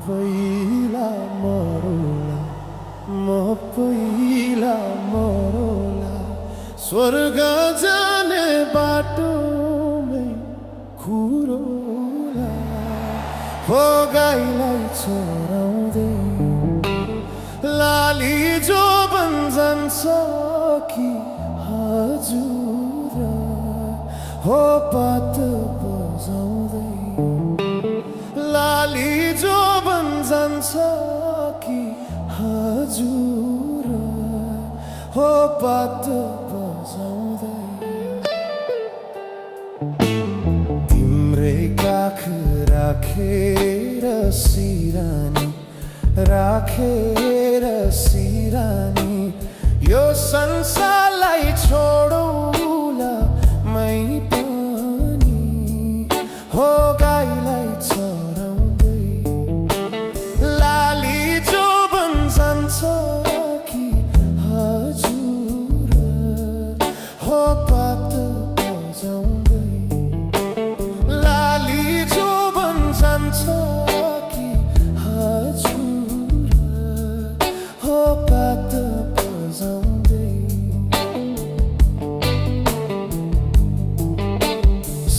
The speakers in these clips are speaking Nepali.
पहिला मरौला स्वर्ग जाने बाटोमै खुरोला हो गाईलाई चराउँदै लाली जो बन जान्छ कि हजुर हो पात बजाउँदै लाली जो बन जान्छ कि हजुर हो पात बजाउँदै तिम्रै काख राखेर सिरानी यो संसारलाई छोडौला मै पनि हो गाईलाई चराउँदै लाली जो बन जान्छ कि हजुर हो पात बजाउँदै लाली जो बन जान्छ कि हजुर हो पात बजाउँदै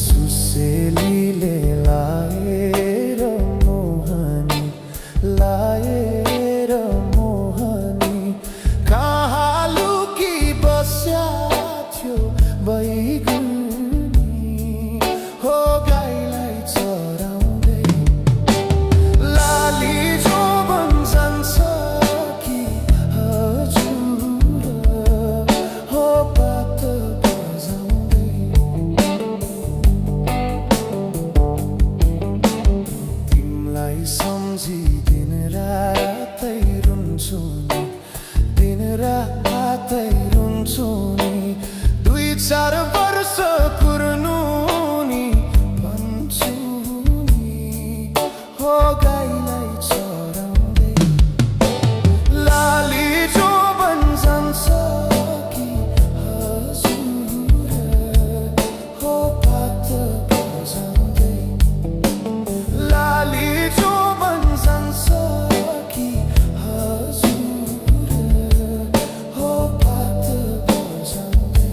सुसेलीले लाएर मोहनी कहाँ लुकी बस्या थियो बैगुनी हो गाईलाई चराउँदै लाली जो बन जान्छ कि हजुर हो पात बजाउँदै तिमीलाई सम्झी दिन रातै रुन्छु नि 2-4 वर्ष कुर्नु नि भन्छु नि हो गाईलाई चराउँदै लाली जो बन जान्छ कि हजुर हो पात बजाउँदै लाली जो बन जान्छ कि हजुर हो पात बजाउँदै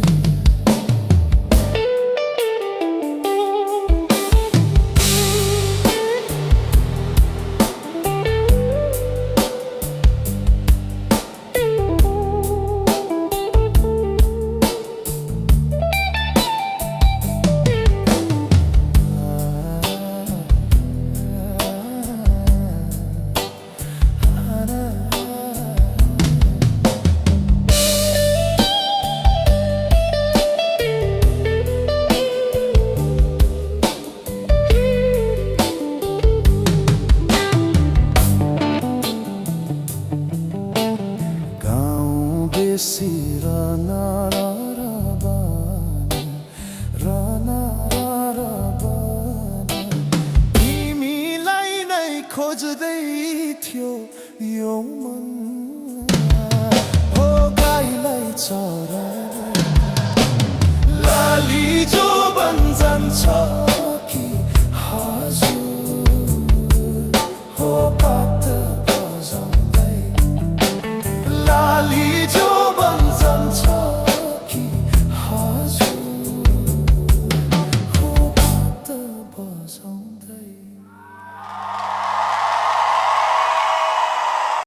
बेसी तिमीलाई नै खोज्दै थियो यो मन हो गाईलाई चराउँदै लाली जो बन जान्छ